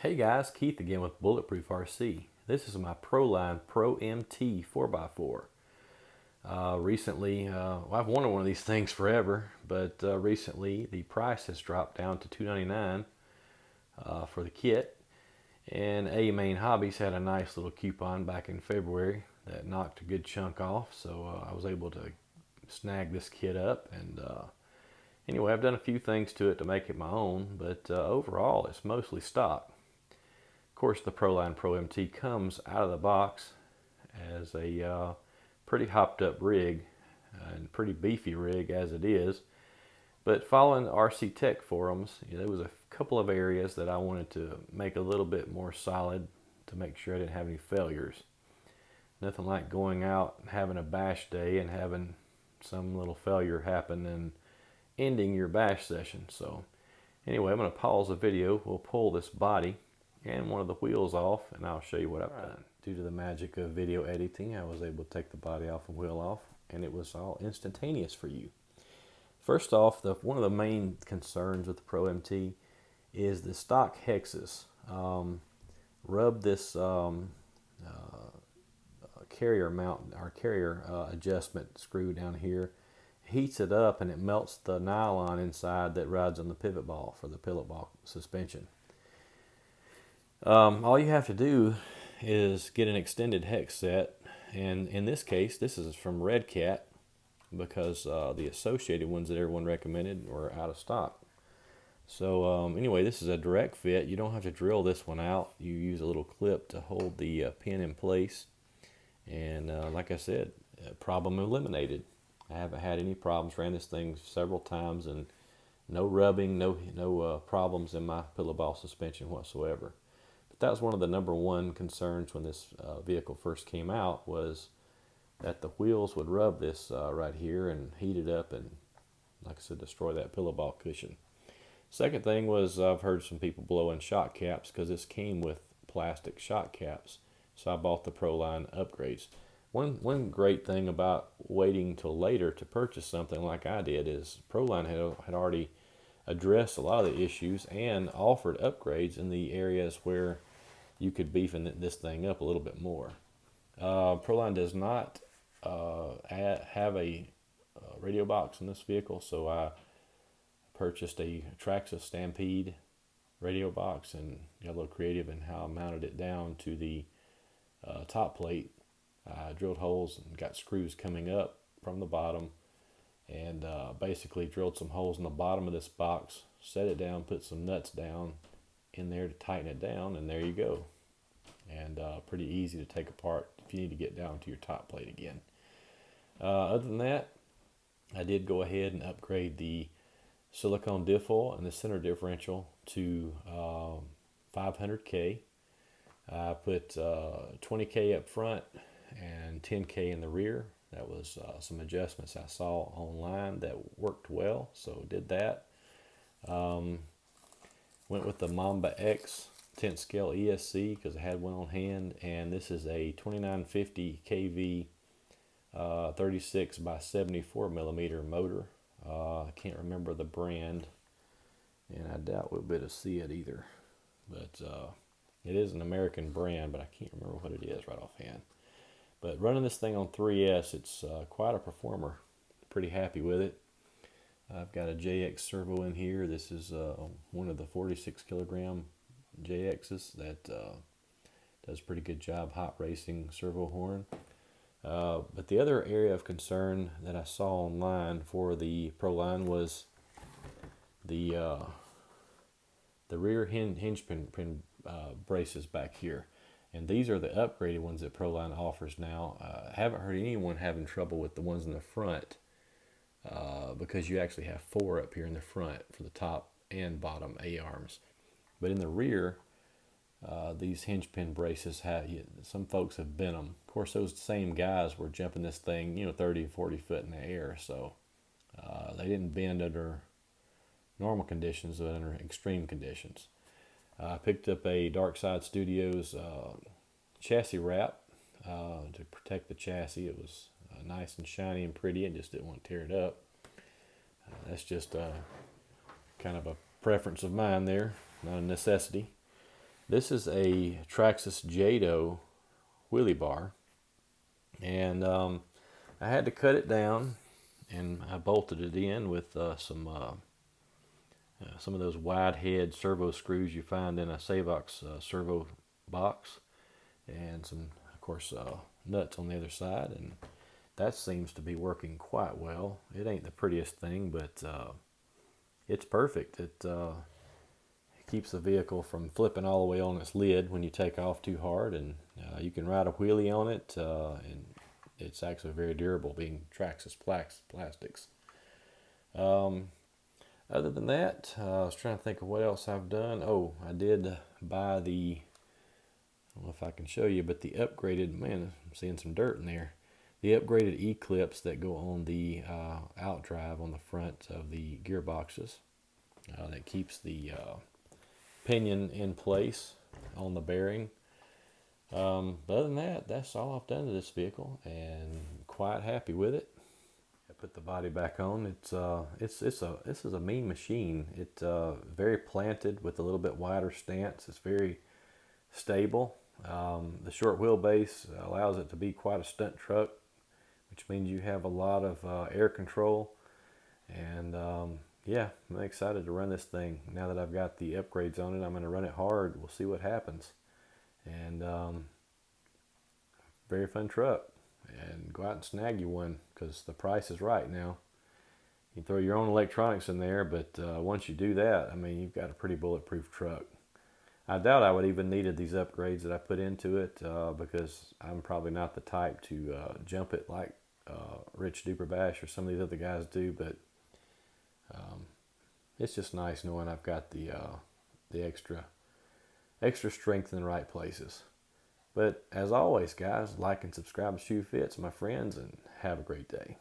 Hey guys, Keith again with Bulletproof RC. This is my Proline Pro-MT 4x4. I've wanted one of these things forever, but recently the price has dropped down to $299 for the kit. And Main Hobbies had a nice little coupon back in February that knocked a good chunk off, so I was able to snag this kit up. And anyway, I've done a few things to it to make it my own, but overall it's mostly stock. Of course, the Proline Pro-MT comes out of the box as a pretty hopped up rig and pretty beefy rig as it is. But following the RC Tech forums, there was a couple of areas that I wanted to make a little bit more solid to make sure I didn't have any failures. Nothing like going out and having a bash day and having some little failure happen and ending your bash session. So anyway, I'm going to pause the video. We'll pull this body and one of the wheels off, and I'll show you what I've done. Due to the magic of video editing, I was able to take the body off and wheel off, and it was all instantaneous for you. First off, one of the main concerns with the Pro-MT is the stock Hexes. Rub this carrier mount, or carrier adjustment screw down here, heats it up, and it melts the nylon inside that rides on the pivot ball for the pivot ball suspension. All you have to do is get an extended hex set, and in this case, this is from Red Cat because the associated ones that everyone recommended were out of stock. So anyway, this is a direct fit. You don't have to drill this one out. You use a little clip to hold the pin in place, and like I said, problem eliminated. I haven't had any problems. Ran this thing several times, and no rubbing, no problems in my pillow ball suspension whatsoever. That was one of the number one concerns when this vehicle first came out, was that the wheels would rub this right here and heat it up and, like I said, destroy that pillow ball cushion. Second thing was, I've heard some people blowing shock caps because this came with plastic shock caps, so I bought the Proline Upgrades. One great thing about waiting till later to purchase something like I did is Proline had already addressed a lot of the issues and offered upgrades in the areas where you could beefing this thing up a little bit more. Proline does not have a radio box in this vehicle, so I purchased a Traxxas Stampede radio box and got a little creative in how I mounted it down to the top plate. I drilled holes and got screws coming up from the bottom, and basically drilled some holes in the bottom of this box, set it down, put some nuts down in there to tighten it down, and there you go. And pretty easy to take apart if you need to get down to your top plate again. Other than that, I did go ahead and upgrade the silicone diffoil and the center differential to 500K. I put 20K up front and 10K in the rear. That was some adjustments I saw online that worked well, so did that. Went with the Mamba X 10th scale ESC because I had one on hand, and this is a 2950 kV 36 by 74 millimeter motor. I can't remember the brand, and I doubt we'll be able to see it either, but it is an American brand, but I can't remember what it is right offhand. But running this thing on 3S, it's quite a performer. Pretty happy with it. I've got a JX servo in here. This is one of the 46 kilogram JXs that does a pretty good job hot racing servo horn. But the other area of concern that I saw online for the Proline was the rear hinge pin braces back here. And these are the upgraded ones that Proline offers now. I haven't heard anyone having trouble with the ones in the front because you actually have 4 up here in the front for the top and bottom A-arms. But in the rear, these hinge pin braces some folks have bent them. Of course, those same guys were jumping this thing, 30, 40 foot in the air, so they didn't bend under normal conditions, but under extreme conditions. I picked up a Dark Side Studios chassis wrap to protect the chassis. It was nice and shiny and pretty, and just didn't want to tear it up. That's just kind of a preference of mine there, not a necessity. This is a Traxxas Jado wheelie bar, and I had to cut it down, and I bolted it in with some of those wide head servo screws you find in a Savox servo box, and some, of course, nuts on the other side, and that seems to be working quite well. It ain't the prettiest thing, but it's perfect. It keeps the vehicle from flipping all the way on its lid when you take off too hard, and you can ride a wheelie on it, and it's actually very durable, being Traxxas plastics. Other than that, I was trying to think of what else I've done. Oh, I did buy the, I don't know if I can show you, but the upgraded, man, I'm seeing some dirt in there. The upgraded E-clips that go on the outdrive on the front of the gearboxes. That keeps the pinion in place on the bearing. But other than that, that's all I've done to this vehicle, and quite happy with it. I put the body back on. This is a mean machine. It's very planted with a little bit wider stance. It's very stable. The short wheelbase allows it to be quite a stunt truck, which means you have a lot of air control. And yeah, I'm excited to run this thing. Now that I've got the upgrades on it, I'm going to run it hard. We'll see what happens. And very fun truck. And go out and snag you one, because the price is right now. You can throw your own electronics in there, but once you do that, I mean, you've got a pretty bulletproof truck. I doubt I would even needed these upgrades that I put into it, because I'm probably not the type to jump it like Rich Duperbash or some of these other guys do, but it's just nice knowing I've got the extra strength in the right places. But as always, guys, like and subscribe to Shoe Fits, my friends, and have a great day.